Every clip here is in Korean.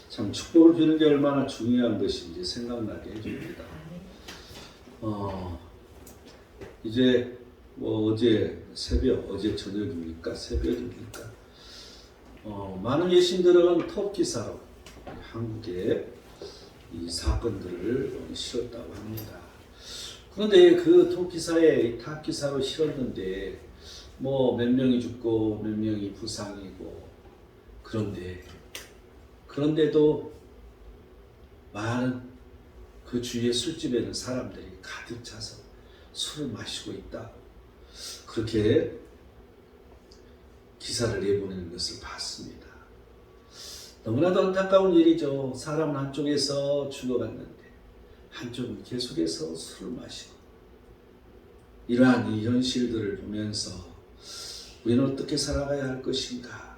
참 축복을 비는 게 얼마나 중요한 것인지 생각나게 해줍니다. 이제 어제 새벽, 어제 저녁입니까? 새벽입니까? 많은 예신들은 톱 기사로 한국에 이 사건들을 실었다고 합니다. 그런데 그 톱 기사에 탑 기사로 실었는데 몇 명이 죽고 몇 명이 부상이고 그런데도 많은 그 주위의 술집에는 사람들이 가득 차서 술을 마시고 있다. 그렇게 기사를 내보내는 것을 봤습니다. 너무나도 안타까운 일이죠. 사람은 한쪽에서 죽어갔는데 한쪽은 계속해서 술을 마시고 이러한 이 현실들을 보면서 우리는 어떻게 살아가야 할 것인가?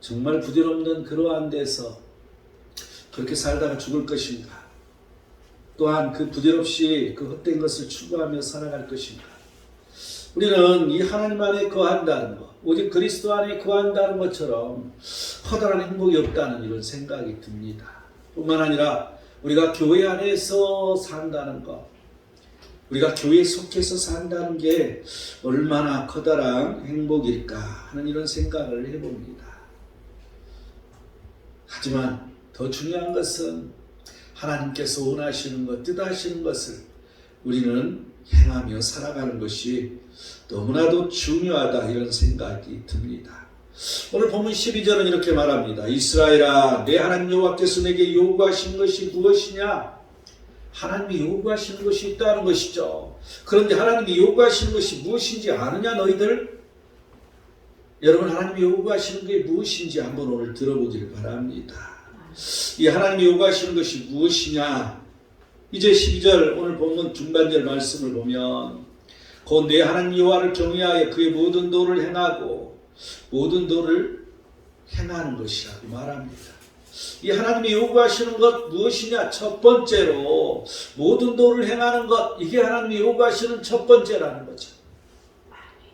정말 부질없는 그러한 데서 그렇게 살다가 죽을 것인가? 또한 그 부질없이 그 헛된 것을 추구하며 살아갈 것인가? 우리는 이 하나님 안에 거한다는 것, 오직 그리스도 안에 거한다는 것처럼 커다란 행복이 없다는 이런 생각이 듭니다. 뿐만 아니라 우리가 교회 안에서 산다는 것, 우리가 교회에 속해서 산다는 게 얼마나 커다란 행복일까 하는 이런 생각을 해봅니다. 하지만 더 중요한 것은 하나님께서 원하시는 것, 뜻하시는 것을 우리는 행하며 살아가는 것이 너무나도 중요하다 이런 생각이 듭니다. 오늘 본문 12절은 이렇게 말합니다. 이스라엘아, 내 하나님 여호와께서 내게 요구하신 것이 무엇이냐? 하나님이 요구하시는 것이 있다는 것이죠. 그런데 하나님이 요구하시는 것이 무엇인지 아느냐 너희들? 여러분, 하나님이 요구하시는 게 무엇인지 한번 오늘 들어보길 바랍니다. 이 하나님이 요구하시는 것이 무엇이냐? 이제 12절 오늘 본문 중반절 말씀을 보면 곧 내 하나님 여호와를 경외하여 그의 모든 도를 행하고 모든 도를 행하는 것이라고 말합니다. 이 하나님이 요구하시는 것 무엇이냐? 첫 번째로 모든 도를 행하는 것, 이게 하나님이 요구하시는 첫 번째라는 거죠.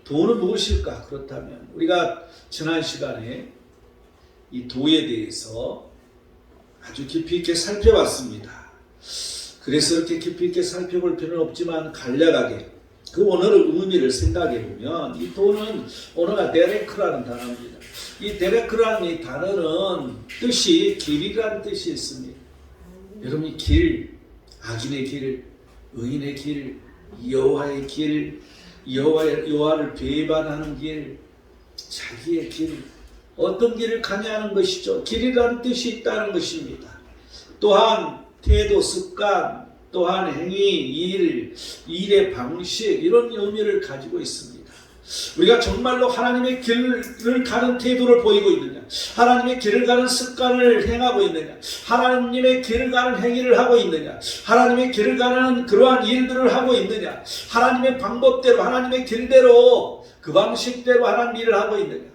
도는 무엇일까? 그렇다면 우리가 지난 시간에 이 도에 대해서 아주 깊이 있게 살펴봤습니다. 그래서 이렇게 깊이 있게 살펴볼 필요는 없지만 간략하게 그 언어의 의미를 생각해 보면 이 도는 언어가 데레크라는 단어입니다. 이 데레크라는 이 단어는 뜻이 길이라는 뜻이 있습니다. 여러분, 이 길, 악인의 길, 의인의 길, 여호와의 길, 여호와를 배반하는 길, 자기의 길, 어떤 길을 가냐는 것이죠. 길이라는 뜻이 있다는 것입니다. 또한 태도, 습관, 또한 행위, 일의 방식, 이런 의미를 가지고 있습니다. 우리가 정말로 하나님의 길을 가는 태도를 보이고 있느냐, 하나님의 길을 가는 습관을 행하고 있느냐, 하나님의 길을 가는 행위를 하고 있느냐, 하나님의 길을 가는 그러한 일들을 하고 있느냐, 하나님의 방법대로, 하나님의 길대로, 그 방식대로 하나님 일을 하고 있느냐.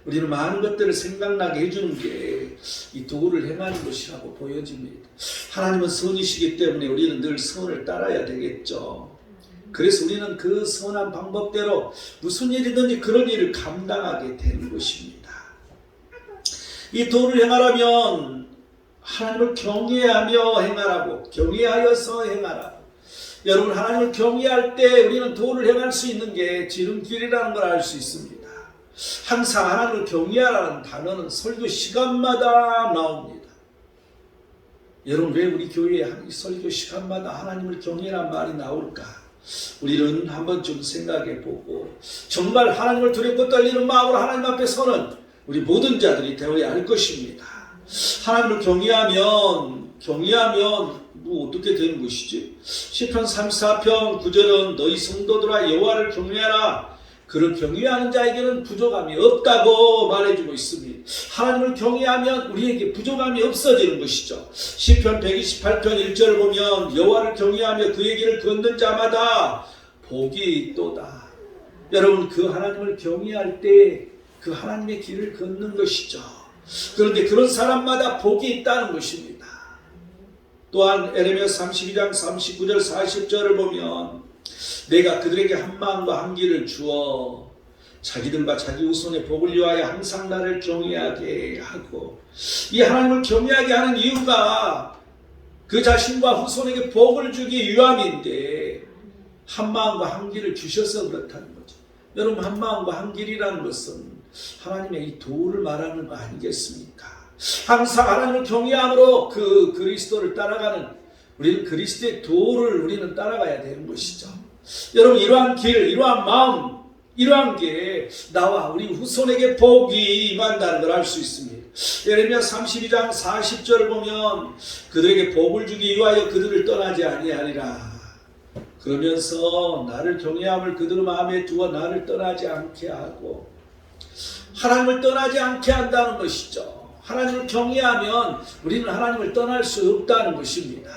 우리는 많은 것들을 생각나게 해주는 게 이 도를 행하는 것이라고 보여집니다. 하나님은 선이시기 때문에 우리는 늘 선을 따라야 되겠죠. 그래서 우리는 그 선한 방법대로 무슨 일이든지 그런 일을 감당하게 되는 것입니다. 이 도를 행하려면 하나님을 경외하며 행하라고, 경외하여서 행하라고. 여러분, 하나님을 경외할 때 우리는 도를 행할 수 있는 게 지름길이라는 걸 알 수 있습니다. 항상 하나님을 경외하라는 단어는 설교 시간마다 나옵니다. 여러분, 왜 우리 교회에 설교 시간마다 하나님을 경외하라는 말이 나올까? 우리는 한번 좀 생각해 보고 정말 하나님을 두렵고 떨리는 마음으로 하나님 앞에 서는 우리 모든 자들이 되어야 할 것입니다. 하나님을 경외하면 어떻게 되는 것이지? 시편 34편 9절은 너희 성도들아 여호와를 경외하라. 그를 경외하는 자에게는 부족함이 없다고 말해주고 있습니다. 하나님을 경외하면 우리에게 부족함이 없어지는 것이죠. 시편 128편 1절을 보면 여호와를 경외하며 그의 길을 걷는 자마다 복이 있도다. 여러분, 그 하나님을 경외할 때 그 하나님의 길을 걷는 것이죠. 그런데 그런 사람마다 복이 있다는 것입니다. 또한 에레미야 32장 39절 40절을 보면 내가 그들에게 한 마음과 한 길을 주어 자기들과 자기 후손의 복을 위하여 항상 나를 경외하게 하고, 이 하나님을 경외하게 하는 이유가 그 자신과 후손에게 복을 주기 위함인데 한마음과 한길을 주셔서 그렇다는 거죠. 여러분, 한마음과 한길이라는 것은 하나님의 이 도를 말하는 거 아니겠습니까? 항상 하나님을 경외함으로 그 그리스도를 따라가는, 우리는 그리스도의 도를 우리는 따라가야 되는 것이죠. 여러분, 이러한 길, 이러한 마음, 이러한 게 나와 우리 후손에게 복이 임한다는 걸 알 수 있습니다. 예레미야 32장 40절을 보면 그들에게 복을 주기 위하여 그들을 떠나지 아니하리라. 그러면서 나를 경외함을 그들 마음에 두어 나를 떠나지 않게 하고, 하나님을 떠나지 않게 한다는 것이죠. 하나님을 경외하면 우리는 하나님을 떠날 수 없다는 것입니다.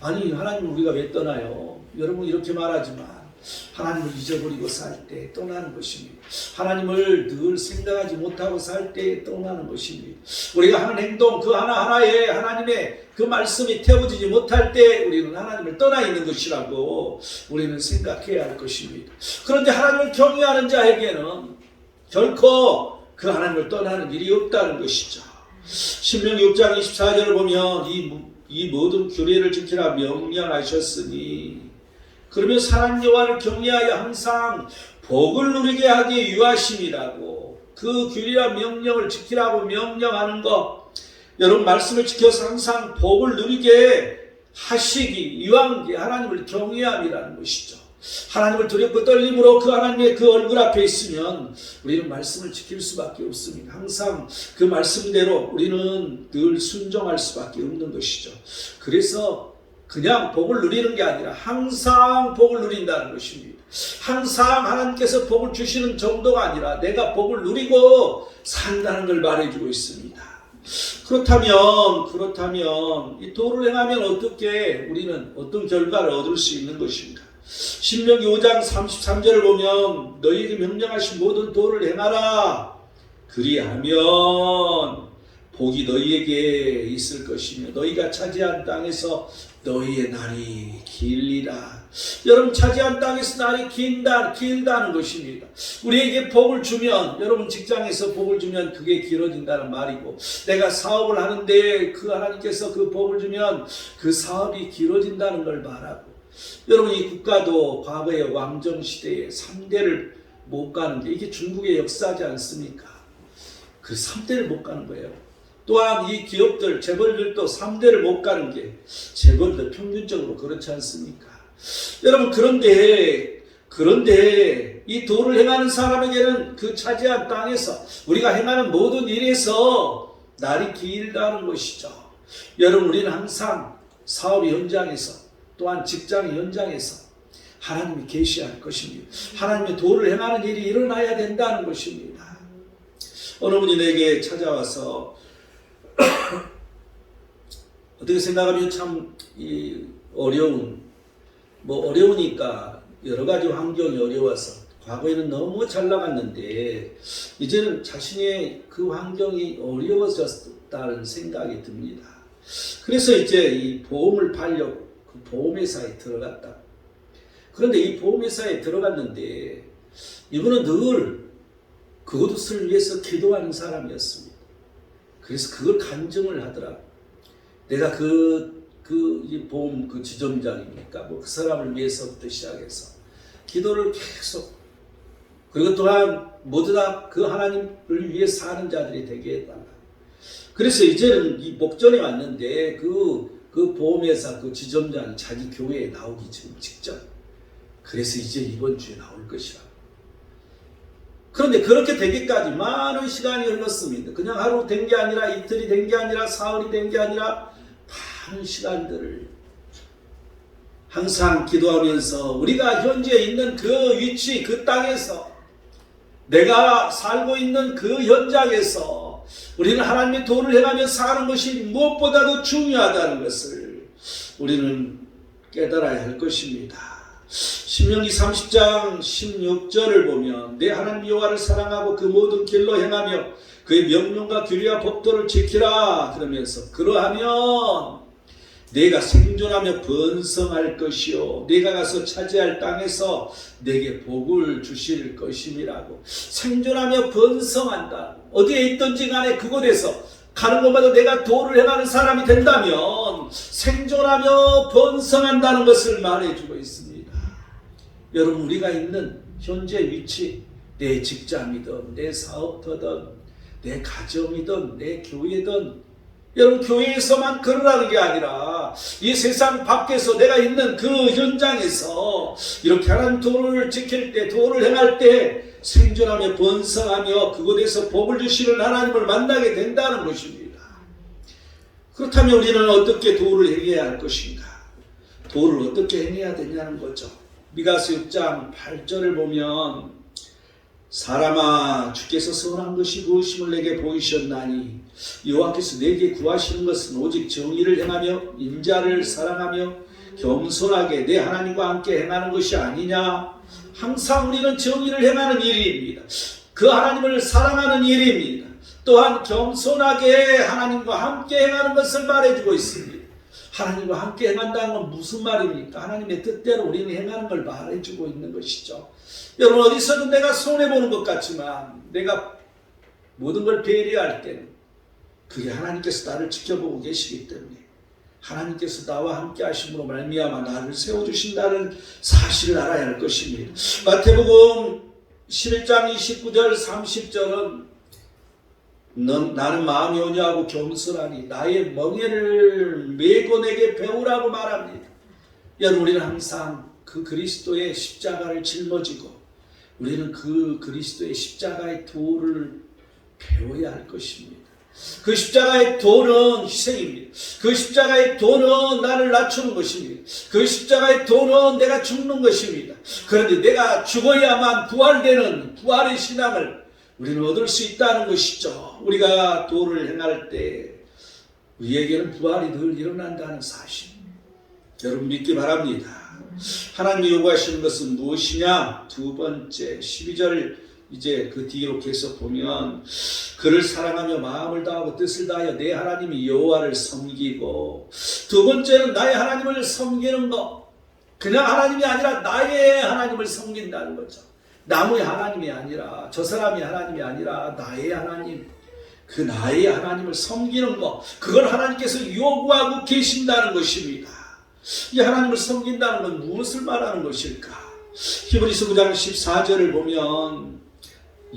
아니, 하나님을 우리가 왜 떠나요? 여러분, 이렇게 말하지만 하나님을 잊어버리고 살 때 떠나는 것입니다. 하나님을 늘 생각하지 못하고 살 때 떠나는 것입니다. 우리가 하는 행동 그 하나하나에 하나님의 그 말씀이 태워지지 못할 때 우리는 하나님을 떠나 있는 것이라고 우리는 생각해야 할 것입니다. 그런데 하나님을 경외하는 자에게는 결코 그 하나님을 떠나는 일이 없다는 것이죠. 신명기 6장 24절을 보면 이 모든 규례를 지키라 명령하셨으니, 그러면 사랑 여호와를 경외하여 항상 복을 누리게 하기 위하심이라고, 그 규례와 명령을 지키라고 명령하는 것, 여러분, 말씀을 지켜서 항상 복을 누리게 하시기 위한 게 하나님을 경외함이라는 것이죠. 하나님을 두렵고 떨림으로 그 하나님의 그 얼굴 앞에 있으면 우리는 말씀을 지킬 수밖에 없습니다. 항상 그 말씀대로 우리는 늘 순종할 수밖에 없는 것이죠. 그래서 그냥 복을 누리는 게 아니라 항상 복을 누린다는 것입니다. 항상 하나님께서 복을 주시는 정도가 아니라 내가 복을 누리고 산다는 걸 말해주고 있습니다. 그렇다면 이 도를 행하면 어떻게 우리는 어떤 결과를 얻을 수 있는 것입니까? 신명기 5장 33절을 보면 너희에게 명령하신 모든 도를 행하라. 그리하면 복이 너희에게 있을 것이며 너희가 차지한 땅에서 너희의 날이 길리라. 여러분, 차지한 땅에서 날이 길다는 것입니다. 우리에게 복을 주면, 여러분 직장에서 복을 주면 그게 길어진다는 말이고, 내가 사업을 하는데 그 하나님께서 그 복을 주면 그 사업이 길어진다는 걸 말하고, 여러분 이 국가도 과거의 왕정시대에 3대를 못 가는데 이게 중국의 역사지 않습니까? 그 3대를 못 가는 거예요. 또한 이 기업들, 재벌들도 3대를 못 가는 게 재벌들 평균적으로 그렇지 않습니까? 여러분, 그런데 이 도를 행하는 사람에게는 그 차지한 땅에서 우리가 행하는 모든 일에서 날이 길다는 것이죠. 여러분, 우리는 항상 사업의 현장에서 또한 직장의 현장에서 하나님이 계셔야 할 것입니다. 하나님의 도를 행하는 일이 일어나야 된다는 것입니다. 어느 분이 내게 찾아와서 어떻게 생각하면 참 어려우니까 여러 가지 환경이 어려워서 과거에는 너무 잘 나갔는데 이제는 자신의 그 환경이 어려워졌다는 생각이 듭니다. 그래서 이제 이 보험을 팔려고 그 보험회사에 들어갔다. 그런데 이 보험회사에 들어갔는데 이분은 늘 그것을 위해서 기도하는 사람이었습니다. 그래서 그걸 간증을 하더라고. 내가 이 보험 그 지점장이니까 그 사람을 위해서부터 시작해서 기도를 계속, 그리고 또한 모두 다 그 하나님을 위해 사는 자들이 되게 해달라. 그래서 이제는 이 목전에 왔는데 그 보험회사 그 지점장이 자기 교회에 나오기 지금 직전. 그래서 이제 이번 주에 나올 것이라. 그런데 그렇게 되기까지 많은 시간이 흘렀습니다. 그냥 하루 된 게 아니라 이틀이 된 게 아니라 사흘이 된 게 아니라 많은 시간들을 항상 기도하면서 우리가 현재 있는 그 위치, 그 땅에서 내가 살고 있는 그 현장에서 우리는 하나님의 도를 행하며 사는 것이 무엇보다도 중요하다는 것을 우리는 깨달아야 할 것입니다. 신명기 30장 16절을 보면 내 하나님 여호와를 사랑하고 그 모든 길로 행하며 그의 명령과 규례와 법도를 지키라. 그러면서 그러하면 내가 생존하며 번성할 것이요 내가 가서 차지할 땅에서 내게 복을 주실 것임이라고. 생존하며 번성한다. 어디에 있든지 간에 그곳에서 가는 곳마다 내가 도를 행하는 사람이 된다면 생존하며 번성한다는 것을 말해주고 있습니다. 여러분, 우리가 있는 현재 위치, 내 직장이든 내 사업터든 내 가정이든 내 교회든, 여러분, 교회에서만 그러라는 게 아니라 이 세상 밖에서 내가 있는 그 현장에서 이렇게 하나님 도를 지킬 때, 도를 행할 때 생존하며 번성하며 그곳에서 복을 주시는 하나님을 만나게 된다는 것입니다. 그렇다면 우리는 어떻게 도를 행해야 할 것인가? 도를 어떻게 행해야 되냐는 거죠. 미가서 6장 8절을 보면 사람아, 주께서 선한 것이 무엇임을 내게 보이셨나니 여호와께서 내게 구하시는 것은 오직 정의를 행하며 인자를 사랑하며 겸손하게 내 하나님과 함께 행하는 것이 아니냐. 항상 우리는 정의를 행하는 일입니다. 그 하나님을 사랑하는 일입니다. 또한 겸손하게 하나님과 함께 행하는 것을 말해주고 있습니다. 하나님과 함께 행한다는 건 무슨 말입니까? 하나님의 뜻대로 우리는 행하는 걸 말해주고 있는 것이죠. 여러분, 어디서든 내가 손해보는 것 같지만 내가 모든 걸 배려할 때는 그게 하나님께서 나를 지켜보고 계시기 때문에 하나님께서 나와 함께 하심으로 말미암아 나를 세워주신다는 사실을 알아야 할 것입니다. 마태복음 11장 29절 30절은 나는 마음이 온유하고 겸손하니 나의 멍에를 메고 내게 배우라고 말합니다. 여러분, 우리는 항상 그 그리스도의 십자가를 짊어지고 우리는 그 그리스도의 십자가의 도를 배워야 할 것입니다. 그 십자가의 도는 희생입니다. 그 십자가의 도는 나를 낮추는 것입니다. 그 십자가의 도는 내가 죽는 것입니다. 그런데 내가 죽어야만 부활되는 부활의 신앙을 우리는 얻을 수 있다는 것이죠. 우리가 도를 행할 때 우리에게는 부활이 늘 일어난다는 사실, 여러분 믿기 바랍니다. 하나님이 요구하시는 것은 무엇이냐? 두 번째 12절 이제 그 뒤로 계속 보면 그를 사랑하며 마음을 다하고 뜻을 다하여 내 하나님이 여호와를 섬기고, 두 번째는 나의 하나님을 섬기는 것. 그냥 하나님이 아니라 나의 하나님을 섬긴다는 거죠. 나무의 하나님이 아니라, 저 사람이 하나님이 아니라 나의 하나님, 그 나의 하나님을 섬기는 것, 그걸 하나님께서 요구하고 계신다는 것입니다. 이 하나님을 섬긴다는 건 무엇을 말하는 것일까? 히브리서 9장 14절을 보면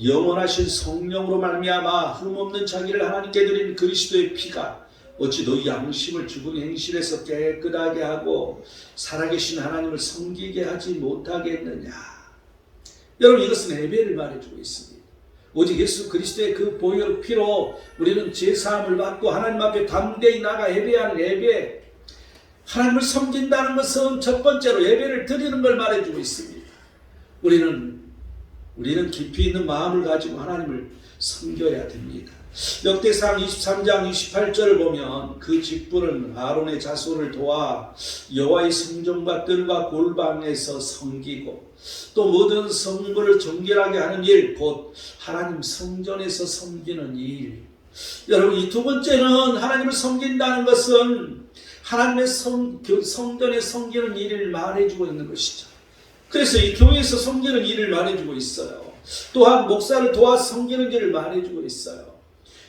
영원하신 성령으로 말미암아 흠없는 자기를 하나님께 드린 그리스도의 피가 어찌 너희 양심을 죽은 행실에서 깨끗하게 하고 살아계신 하나님을 섬기게 하지 못하겠느냐. 여러분, 이것은 예배를 말해주고 있습니다. 오직 예수 그리스도의 그 보혈 피로 우리는 제사함을 받고 하나님 앞에 담대히 나가 예배하는 예배, 하나님을 섬긴다는 것은 첫 번째로 예배를 드리는 걸 말해주고 있습니다. 우리는 깊이 있는 마음을 가지고 하나님을 섬겨야 됩니다. 역대상 23장 28절을 보면 그 직분은 아론의 자손을 도와 여호와의 성전과 뜰과 골방에서 섬기고 또 모든 성물을 정결하게 하는 일, 곧 하나님 성전에서 섬기는 일. 여러분, 이 두 번째는 하나님을 섬긴다는 것은 하나님의 성전에 섬기는 일을 말해주고 있는 것이죠. 그래서 이 교회에서 섬기는 일을 말해주고 있어요. 또한 목사를 도와 섬기는 일을 말해주고 있어요.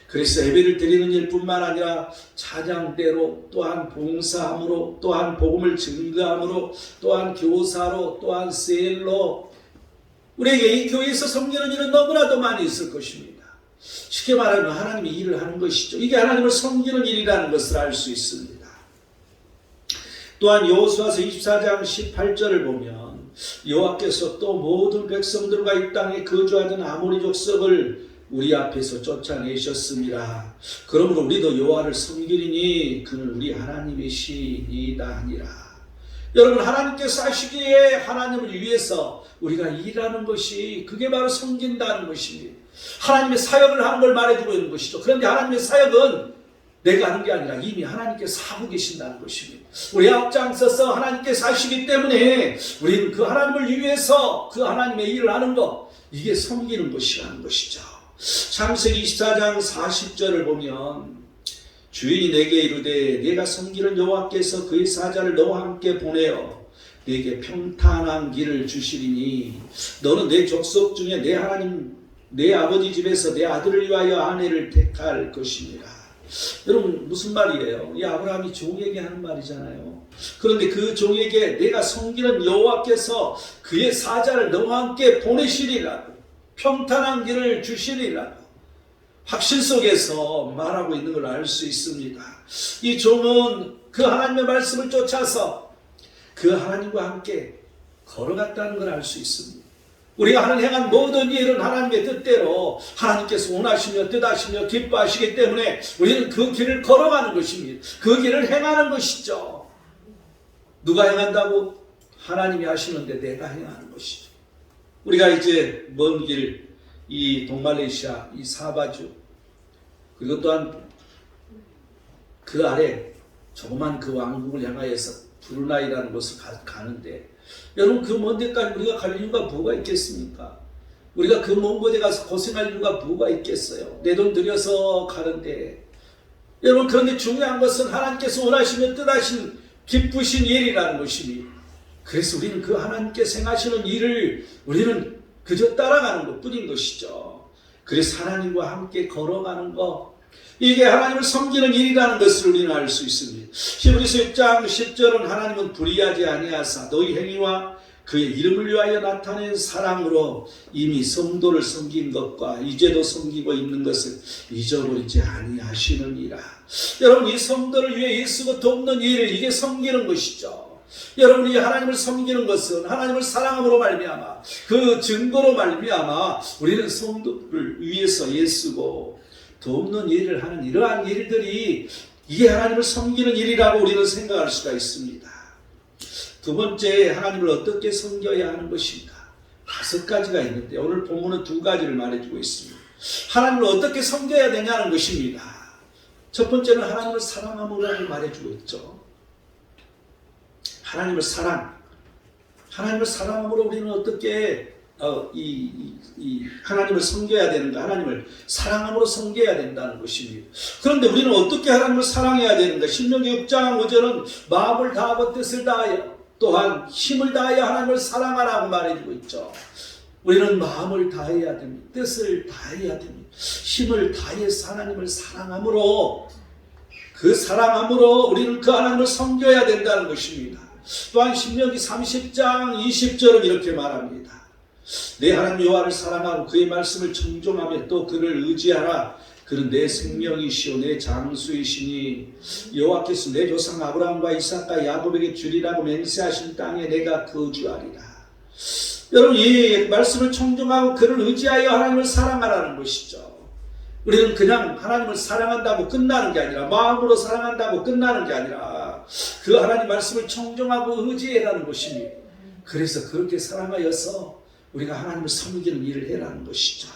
그래서 예배를 드리는 일뿐만 아니라 찬양대로, 또한 봉사함으로, 또한 복음을 증거함으로, 또한 교사로, 또한 셀로, 우리에게 이 교회에서 섬기는 일은 너무나도 많이 있을 것입니다. 쉽게 말하면 하나님이 일을 하는 것이죠. 이게 하나님을 섬기는 일이라는 것을 알 수 있습니다. 또한 여호수아서 24장 18절을 보면 여호와께서 또 모든 백성들과 이 땅에 거주하던 아모리 족속을 우리 앞에서 쫓아내셨습니다. 그러므로 우리도 여호와를 섬기리니 그는 우리 하나님이시니이다 하니라. 여러분, 하나님께서 하시기에 하나님을 위해서 우리가 일하는 것이, 그게 바로 섬긴다는 것입니다. 하나님의 사역을 하는 걸 말해주고 있는 것이죠. 그런데 하나님의 사역은 내가 하는 게 아니라 이미 하나님께서 하고 계신다는 것입니다. 우리 앞장서서 하나님께서 하시기 때문에 우리는 그 하나님을 위해서 그 하나님의 일을 하는 것, 이게 섬기는 것이라는 것이죠. 창세기 24장 40절을 보면 주인이 내게 이르되 내가 섬기는 여호와께서 그의 사자를 너와 함께 보내어 내게 평탄한 길을 주시리니 너는 내 족속 중에 내 하나님 내 아버지 집에서 내 아들을 위하여 아내를 택할 것이니라. 여러분 무슨 말이에요? 이 아브라함이 종에게 하는 말이잖아요. 그런데 그 종에게 내가 섬기는 여호와께서 그의 사자를 너와 함께 보내시리라고, 평탄한 길을 주시리라고 확신 속에서 말하고 있는 걸 알 수 있습니다. 이 종은 그 하나님의 말씀을 쫓아서 그 하나님과 함께 걸어갔다는 걸 알 수 있습니다. 우리가 하는 행한 모든 일은 하나님의 뜻대로 하나님께서 원하시며 뜻하시며 기뻐하시기 때문에 우리는 그 길을 걸어가는 것입니다. 그 길을 행하는 것이죠. 누가 행한다고? 하나님이 하시는데 내가 행하는 것이죠. 우리가 이제 먼 길, 이 동말레이시아, 이 사바주, 그리고 또한 그 아래 조그만 그 왕국을 향하여서 브루나이라는 곳을 가는데, 여러분 그 먼 데까지 우리가 갈 이유가 뭐가 있겠습니까? 우리가 그 먼 곳에 가서 고생할 이유가 뭐가 있겠어요? 내 돈 들여서 가는데. 여러분 그런데 중요한 것은 하나님께서 원하시며 뜻하신 기쁘신 일이라는 것입니다. 그래서 우리는 그 하나님께서 행하시는 일을 우리는 그저 따라가는 것뿐인 것이죠. 그래서 하나님과 함께 걸어가는 것, 이게 하나님을 섬기는 일이라는 것을 우리는 알 수 있습니다. 히브리서 6장 10절은 하나님은 불의하지 아니하사 너희 행위와 그의 이름을 위하여 나타낸 사랑으로 이미 성도를 섬긴 것과 이제도 섬기고 있는 것을 잊어버리지 아니하시느니라. 여러분 이 성도를 위해 일쓰고 돕는 일, 이게 섬기는 것이죠. 여러분이 하나님을 섬기는 것은 하나님을 사랑함으로 말미암아 그 증거로 말미암아 우리는 성도를 위해서 애쓰고 돕는 일을 하는 이러한 일들이 이게 하나님을 섬기는 일이라고 우리는 생각할 수가 있습니다. 두 번째, 하나님을 어떻게 섬겨야 하는 것인가? 5가지가 있는데 오늘 본문은 2가지를 말해주고 있습니다. 하나님을 어떻게 섬겨야 되냐는 것입니다. 첫 번째는 하나님을 사랑함으로 말해주고 있죠. 하나님을 사랑함으로 우리는 어떻게 하나님을 섬겨야 되는가? 하나님을 사랑함으로 섬겨야 된다는 것입니다. 그런데 우리는 어떻게 하나님을 사랑해야 되는가? 신명기 6장 5절은 마음을 다하고 뜻을 다하여 또한 힘을 다하여 하나님을 사랑하라고 말해주고 있죠. 우리는 마음을 다해야 됩니다. 뜻을 다해야 됩니다. 힘을 다해서 하나님을 사랑함으로, 그 사랑함으로 우리는 그 하나님을 섬겨야 된다는 것입니다. 또한 신명기 30장 20절은 이렇게 말합니다. 내 하나님 여호와를 사랑하고 그의 말씀을 청종하며 또 그를 의지하라. 그는 내 생명이시오 내 장수이시니 여호와께서 내 조상 아브라함과 이삭과 야곱에게 주리라고 맹세하신 땅에 내가 거주하리라. 여러분 이 말씀을 청종하고 그를 의지하여 하나님을 사랑하라는 것이죠. 우리는 그냥 하나님을 사랑한다고 끝나는 게 아니라, 마음으로 사랑한다고 끝나는 게 아니라 그 하나님 말씀을 청종하고 의지해라는 것입니다. 그래서 그렇게 사랑하여서 우리가 하나님을 섬기는 일을 해라는 것이죠.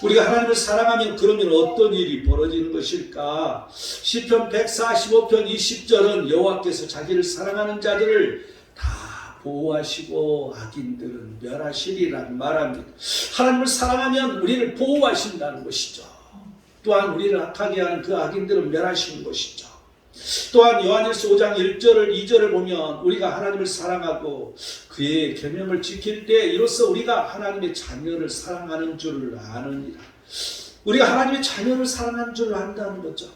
우리가 하나님을 사랑하면 그러면 어떤 일이 벌어지는 것일까? 시편 145편 20절은 여호와께서 자기를 사랑하는 자들을 다 보호하시고 악인들은 멸하시리라고 말합니다. 하나님을 사랑하면 우리를 보호하신다는 것이죠. 또한 우리를 악하게 하는 그 악인들은 멸하시는 것이죠. 또한 요한일서 5장 1절을 2절을 보면 우리가 하나님을 사랑하고 그의 계명을 지킬 때 이로써 우리가 하나님의 자녀를 사랑하는 줄을 아느니라. 우리가 하나님의 자녀를 사랑하는 줄을 안다는 거죠.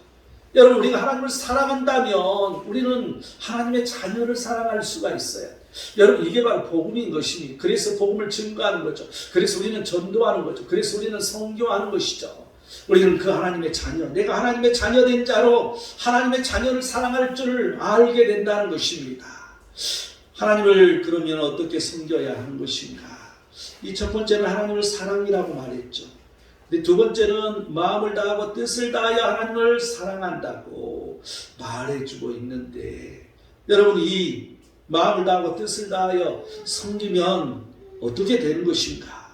여러분 우리가 하나님을 사랑한다면 우리는 하나님의 자녀를 사랑할 수가 있어요. 여러분 이게 바로 복음인 것입니다. 그래서 복음을 증거하는 거죠. 그래서 우리는 전도하는 거죠. 그래서 우리는 선교하는 것이죠. 우리는 그 하나님의 자녀, 내가 하나님의 자녀된 자로 하나님의 자녀를 사랑할 줄을 알게 된다는 것입니다. 하나님을 그러면 어떻게 섬겨야 하는 것인가? 이 첫 번째는 하나님을 사랑이라고 말했죠. 근데 두 번째는 마음을 다하고 뜻을 다하여 하나님을 사랑한다고 말해주고 있는데, 여러분 이 마음을 다하고 뜻을 다하여 섬기면 어떻게 되는 것인가?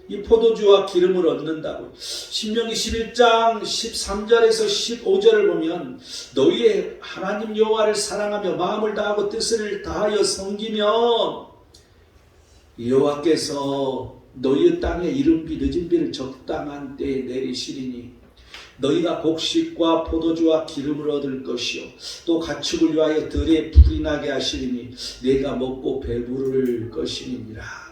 이 포도주와 기름을 얻는다고. 신명기 11장 13절에서 15절을 보면 너희의 하나님 여호와를 사랑하며 마음을 다하고 뜻을 다하여 섬기면 여호와께서 너희의 땅에 이른 비 늦은 비를 적당한 때에 내리시리니 너희가 곡식과 포도주와 기름을 얻을 것이요 또 가축을 위하여 들에 풀이 나게 하시리니 내가 먹고 배부를 것이니라.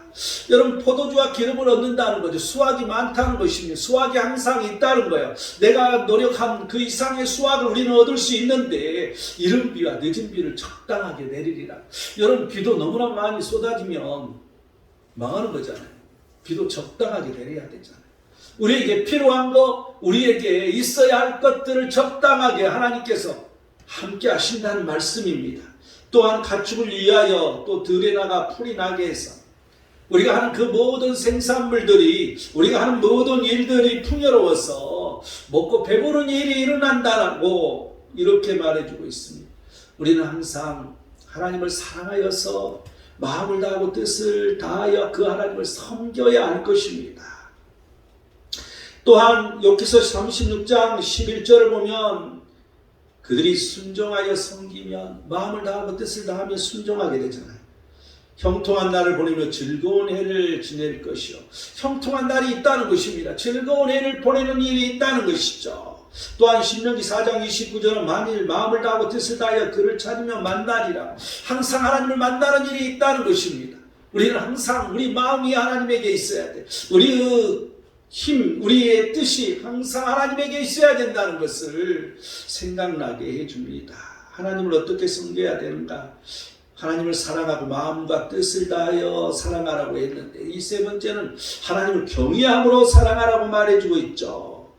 여러분, 포도주와 기름을 얻는다는 거죠. 수확이 많다는 것입니다. 수확이 항상 있다는 거예요. 내가 노력한 그 이상의 수확을 우리는 얻을 수 있는데 이른 비와 늦은 비를 적당하게 내리리라. 여러분, 비도 너무나 많이 쏟아지면 망하는 거잖아요. 비도 적당하게 내려야 되잖아요. 우리에게 필요한 것, 우리에게 있어야 할 것들을 적당하게 하나님께서 함께 하신다는 말씀입니다. 또한 가축을 위하여 또 들에 나가 풀이 나게 해서 우리가 하는 그 모든 생산물들이, 우리가 하는 모든 일들이 풍요로워서 먹고 배부른 일이 일어난다라고 이렇게 말해주고 있습니다. 우리는 항상 하나님을 사랑하여서 마음을 다하고 뜻을 다하여 그 하나님을 섬겨야 할 것입니다. 또한 욥기서 36장 11절을 보면 그들이 순종하여 섬기면 마음을 다하고 뜻을 다하며 순종하게 되잖아요. 형통한 날을 보내며 즐거운 해를 지낼 것이요. 형통한 날이 있다는 것입니다. 즐거운 해를 보내는 일이 있다는 것이죠. 또한 신명기 4장 29절은 만일 마음을 다하고 뜻을 다하여 그를 찾으며 만나리라. 항상 하나님을 만나는 일이 있다는 것입니다. 우리는 항상 우리 마음이 하나님에게 있어야 돼. 우리의 힘, 우리의 뜻이 항상 하나님에게 있어야 된다는 것을 생각나게 해줍니다. 하나님을 어떻게 섬겨야 되는가? 하나님을 사랑하고 마음과 뜻을 다하여 사랑하라고 했는데 이 세 번째는 하나님을 경외함으로 사랑하라고 말해주고 있죠.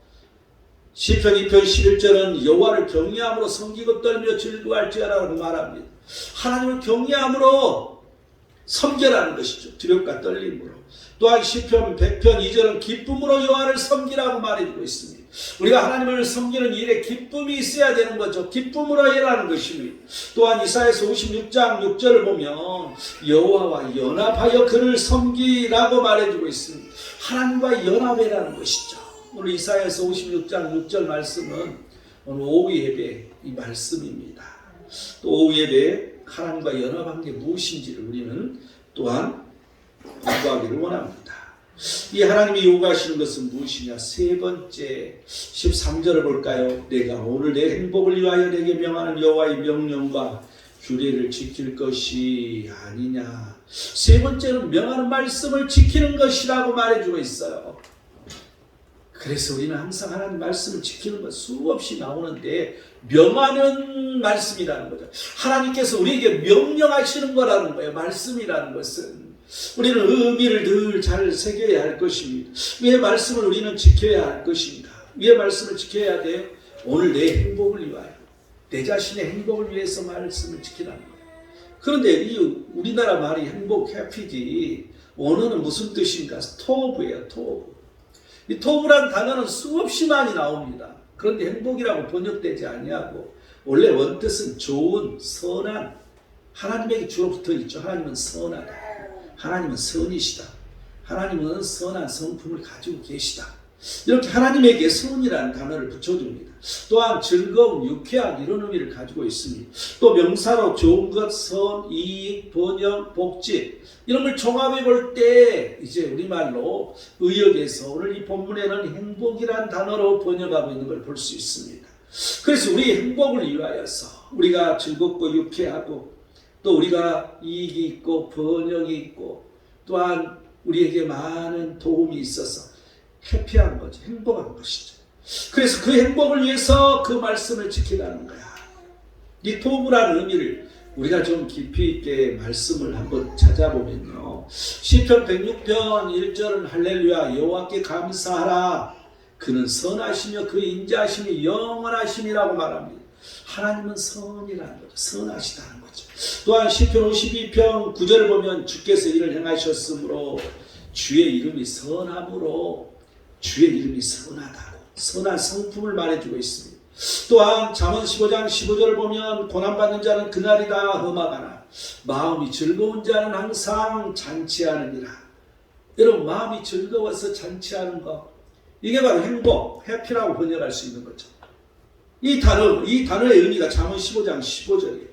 시편 2편 11절은 여호와를 경외함으로 섬기고 떨며 즐거워할지어라고 말합니다. 하나님을 경외함으로 섬겨라는 것이죠. 두렵과 떨림으로. 또한 시편 100편 2절은 기쁨으로 여호와를 섬기라고 말해주고 있습니다. 우리가 하나님을 섬기는 일에 기쁨이 있어야 되는 거죠. 기쁨으로 해라는 것입니다. 또한 이사야서 56장 6절을 보면 여호와와 연합하여 그를 섬기라고 말해주고 있습니다. 하나님과 연합해라는 것이죠. 오늘 이사야서 56장 6절 말씀은 오늘 오후 예배 이 말씀입니다. 또 오후 예배 하나님과 연합한 게 무엇인지를 우리는 또한 공부하기를 원합니다. 이 하나님이 요구하시는 것은 무엇이냐? 세 번째 13절을 볼까요? 내가 오늘 내 행복을 위하여 내게 명하는 여호와의 명령과 규례를 지킬 것이 아니냐. 세 번째는 명하는 말씀을 지키는 것이라고 말해주고 있어요. 그래서 우리는 항상 하나님 말씀을 지키는 것 수없이 나오는데 명하는 말씀이라는 거죠. 하나님께서 우리에게 명령하시는 거라는 거예요. 말씀이라는 것은. 우리는 의미를 늘 잘 새겨야 할 것입니다. 왜 말씀을 우리는 지켜야 할 것인가? 왜 말씀을 지켜야 돼? 오늘 내 행복을 위하여, 내 자신의 행복을 위해서 말씀을 지키라는 거예요. 그런데 이 우리나라 말이 행복, 해피지 원어는 무슨 뜻인가? 토브예요. 토브. 이 토브란 단어는 수없이 많이 나옵니다. 그런데 행복이라고 번역되지 아니하고 원래 원뜻은 좋은, 선한, 하나님에게 주로 붙어 있죠. 하나님은 선하다. 하나님은 선이시다. 하나님은 선한 성품을 가지고 계시다. 이렇게 하나님에게 선이라는 단어를 붙여줍니다. 또한 즐거움, 유쾌한 이런 의미를 가지고 있습니다. 또 명사로 좋은 것, 선, 이익, 번영, 복지 이런 걸 종합해 볼 때 이제 우리말로 의역에서 오늘 이 본문에는 행복이라는 단어로 번역하고 있는 걸 볼 수 있습니다. 그래서 우리 행복을 위하여서 우리가 즐겁고 유쾌하고 또 우리가 이익이 있고 번영이 있고 또한 우리에게 많은 도움이 있어서 해피한 거죠. 행복한 것이죠. 그래서 그 행복을 위해서 그 말씀을 지키라는 거야. 이 토부라는 의미를 우리가 좀 깊이 있게 말씀을 한번 찾아보면요. 시편 106편 1절은 할렐루야 여호와께 감사하라. 그는 선하시며 그 인자하심이 영원하심이라고 말합니다. 하나님은 선이라는 거죠. 선하시다는 거죠. 또한 시편 52편 9절을 보면 주께서 이를 행하셨으므로 주의 이름이 선함으로 주의 이름이 선하다고 선한 성품을 말해주고 있습니다. 또한 잠언 15장 15절을 보면 고난받는 자는 그날이 다 험하거나 마음이 즐거운 자는 항상 잔치하느니라. 여러분 마음이 즐거워서 잔치하는 것 이게 바로 행복, 해피라고 번역할 수 있는 거죠. 이 단어의 의미가 잠언 15장 15절이에요.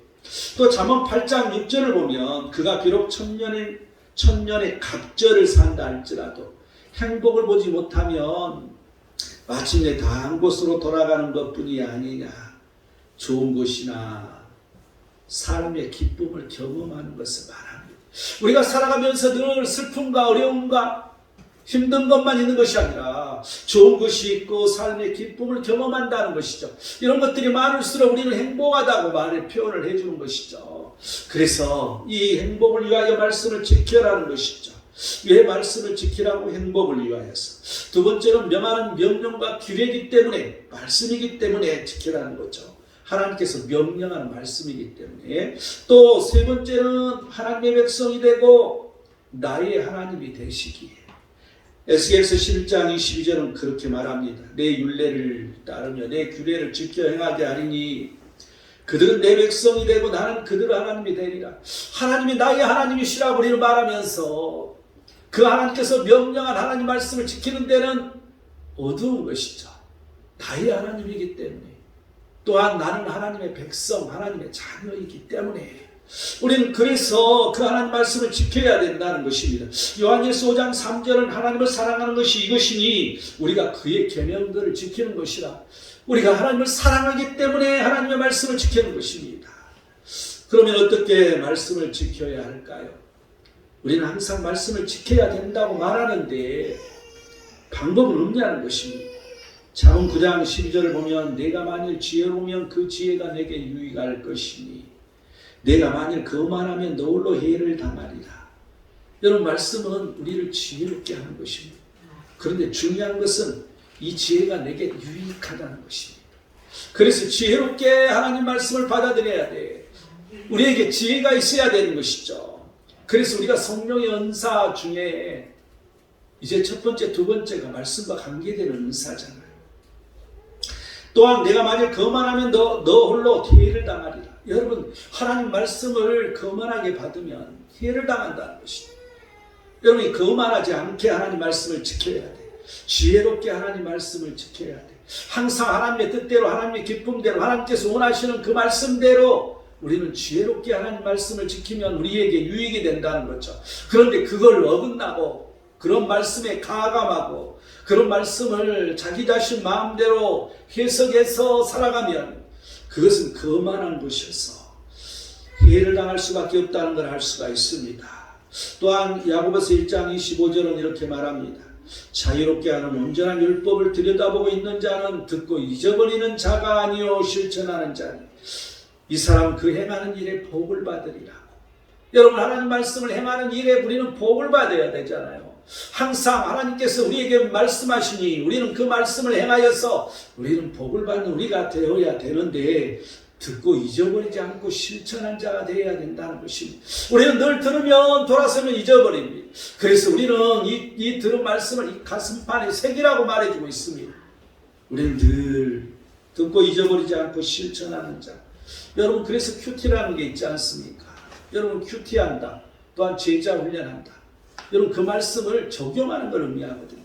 또 잠언 8장 6절을 보면 그가 비록 천년의 갑절을 산다 할지라도 행복을 보지 못하면 마침내 다 한 곳으로 돌아가는 것뿐이 아니냐. 좋은 곳이나 삶의 기쁨을 경험하는 것을 말합니다. 우리가 살아가면서 늘 슬픔과 어려움과 힘든 것만 있는 것이 아니라 좋은 것이 있고 삶의 기쁨을 경험한다는 것이죠. 이런 것들이 많을수록 우리는 행복하다고 말에 표현을 해주는 것이죠. 그래서 이 행복을 위하여 말씀을 지켜라는 것이죠. 왜 말씀을 지키라고? 행복을 위하여서. 두 번째는 명하는 명령과 규례이기 때문에, 말씀이기 때문에 지키라는 거죠. 하나님께서 명령하는 말씀이기 때문에. 또 세 번째는 하나님의 백성이 되고 나의 하나님이 되시기에. 에스겔서 11장 22절은 그렇게 말합니다. 내 율례를 따르며 내 규례를 지켜 행하게 하리니 그들은 내 백성이 되고 나는 그들의 하나님이 되리라. 하나님이 나의 하나님이시라고 우리는 말하면서 그 하나님께서 명령한 하나님 말씀을 지키는 데는 어두운 것이죠. 나의 하나님이기 때문에, 또한 나는 하나님의 백성, 하나님의 자녀이기 때문에 우리는 그래서 그 하나님 말씀을 지켜야 된다는 것입니다. 요한일서 5장 3절은 하나님을 사랑하는 것이 이것이니 우리가 그의 계명들을 지키는 것이라. 우리가 하나님을 사랑하기 때문에 하나님의 말씀을 지키는 것입니다. 그러면 어떻게 말씀을 지켜야 할까요? 우리는 항상 말씀을 지켜야 된다고 말하는데 방법은 없냐는 것입니다. 잠언 9장 12절을 보면 내가 만일 지혜로우면 그 지혜가 내게 유익할 것이니 내가 만일 거만하면 너 홀로 해를 당하리라. 이런 말씀은 우리를 지혜롭게 하는 것입니다. 그런데 중요한 것은 이 지혜가 내게 유익하다는 것입니다. 그래서 지혜롭게 하나님 말씀을 받아들여야 돼. 우리에게 지혜가 있어야 되는 것이죠. 그래서 우리가 성령의 은사 중에 이제 첫 번째, 두 번째가 말씀과 관계되는 은사잖아요. 또한 내가 만일 거만하면 너 홀로 해를 당하리라. 여러분, 하나님 말씀을 거만하게 받으면 해를 당한다는 것입니다. 여러분이 거만하지 않게 하나님 말씀을 지켜야 돼. 지혜롭게 하나님 말씀을 지켜야 돼. 항상 하나님의 뜻대로, 하나님의 기쁨대로, 하나님께서 원하시는 그 말씀대로 우리는 지혜롭게 하나님 말씀을 지키면 우리에게 유익이 된다는 거죠. 그런데 그걸 어긋나고 그런 말씀에 가감하고 그런 말씀을 자기 자신 마음대로 해석해서 살아가면 그것은 거만한 것이어서 해를 당할 수밖에 없다는 걸 알 수가 있습니다. 또한 야고보서 1장 25절은 이렇게 말합니다. 자유롭게 하는 온전한 율법을 들여다보고 있는 자는 듣고 잊어버리는 자가 아니요 실천하는 자니 이 사람 그 행하는 일에 복을 받으리라. 여러분, 하나님 말씀을 행하는 일에 우리는 복을 받아야 되잖아요. 항상 하나님께서 우리에게 말씀하시니 우리는 그 말씀을 행하여서 우리는 복을 받는 우리가 되어야 되는데 듣고 잊어버리지 않고 실천한 자가 되어야 된다는 것입니다. 우리는 늘 들으면 돌아서면 잊어버립니다. 그래서 우리는 이 들은 말씀을 이 가슴판에 새기라고 말해주고 있습니다. 우리는 늘 듣고 잊어버리지 않고 실천하는 자. 여러분, 그래서 큐티라는 게 있지 않습니까? 여러분, 큐티한다. 또한 제자 훈련한다. 여러분, 그 말씀을 적용하는 걸 의미하거든요.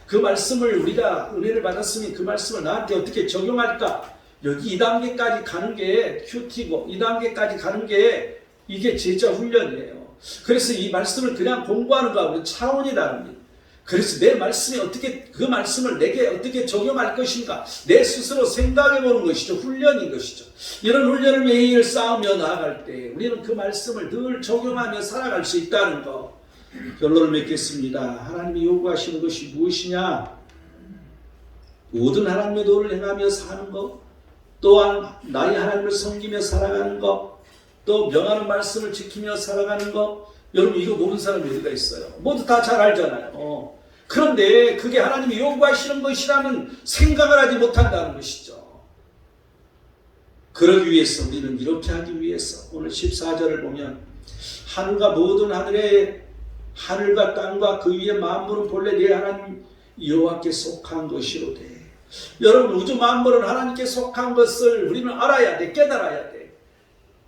그 말씀을 우리가 은혜를 받았으니 그 말씀을 나한테 어떻게 적용할까? 여기 2단계까지 가는 게 큐티고 2단계까지 가는 게 이게 제자 훈련이에요. 그래서 이 말씀을 그냥 공부하는 거하고 차원이 다릅니다. 그래서 내 말씀이 어떻게, 그 말씀을 내게 어떻게 적용할 것인가, 내 스스로 생각해 보는 것이죠. 훈련인 것이죠. 이런 훈련을 매일 쌓으며 나아갈 때 우리는 그 말씀을 늘 적용하며 살아갈 수 있다는 거. 결론을 맺겠습니다. 하나님이 요구하시는 것이 무엇이냐? 모든 하나님의 도를 행하며 사는 것, 또한 나의 하나님을 섬기며 살아가는 것, 또 명하는 말씀을 지키며 살아가는 것. 여러분, 이거 모르는 사람이 어디가 있어요? 모두 다 잘 알잖아요. 그런데 그게 하나님이 요구하시는 것이라는 생각을 하지 못한다는 것이죠. 그러기 위해서 우리는 이렇게 하기 위해서 오늘 14절을 보면 하늘과 모든 하늘과 땅과 그 위에 만물은 본래 내 하나님 여호와께 속한 것이로되. 여러분, 우주 만물은 하나님께 속한 것을 우리는 알아야 돼. 깨달아야 돼.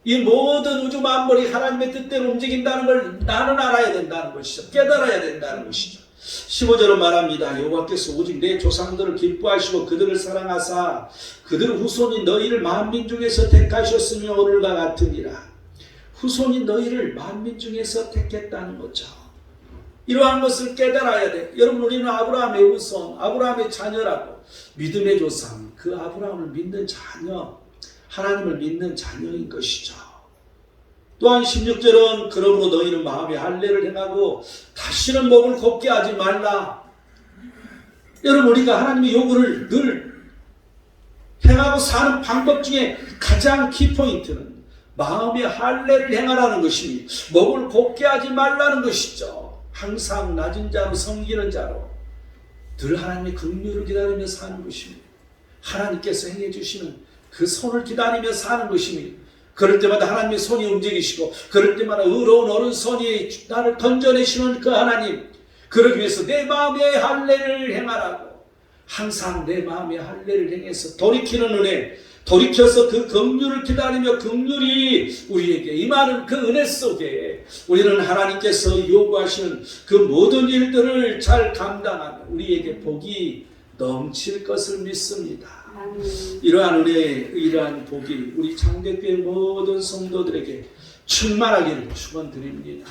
이 모든 우주 만물이 하나님의 뜻대로 움직인다는 걸 나는 알아야 된다는 것이죠. 깨달아야 된다는 것이죠. 15절은 말합니다. 여호와께서 오직 내 조상들을 기뻐하시고 그들을 사랑하사 그들 후손이 너희를 만민 중에서 택하셨으며 오늘과 같으니라. 후손이 너희를 만민 중에서 택했다는 거죠. 이러한 것을 깨달아야 돼. 여러분, 우리는 아브라함의 후손, 아브라함의 자녀라고. 믿음의 조상, 그 아브라함을 믿는 자녀, 하나님을 믿는 자녀인 것이죠. 또한 16절은 그러므로 너희는 마음에 할례를 행하고 다시는 목을 곱게 하지 말라. 여러분, 우리가 하나님의 요구를 늘 행하고 사는 방법 중에 가장 키포인트는 마음의 할례를 행하라는 것이니 목을 곱게 하지 말라는 것이죠. 항상 낮은 자로 섬기는 자로 늘 하나님의 긍휼을 기다리며 사는 것입니다. 하나님께서 행해 주시는 그 손을 기다리며 사는 것입니다. 그럴 때마다 하나님의 손이 움직이시고 그럴 때마다 의로운 오른손이 나를 건져내시는 그 하나님, 그러기 위해서 내 마음의 할례를 행하라고, 항상 내 마음의 할례를 행해서 돌이키는 은혜, 돌이켜서 그 긍휼을 기다리며 긍휼이 우리에게 임하는 그 은혜 속에 우리는 하나님께서 요구하시는 그 모든 일들을 잘 감당하며 우리에게 복이 넘칠 것을 믿습니다. 이러한 은혜, 이러한 복이 우리 장대교회 모든 성도들에게 충만하기를 축원드립니다.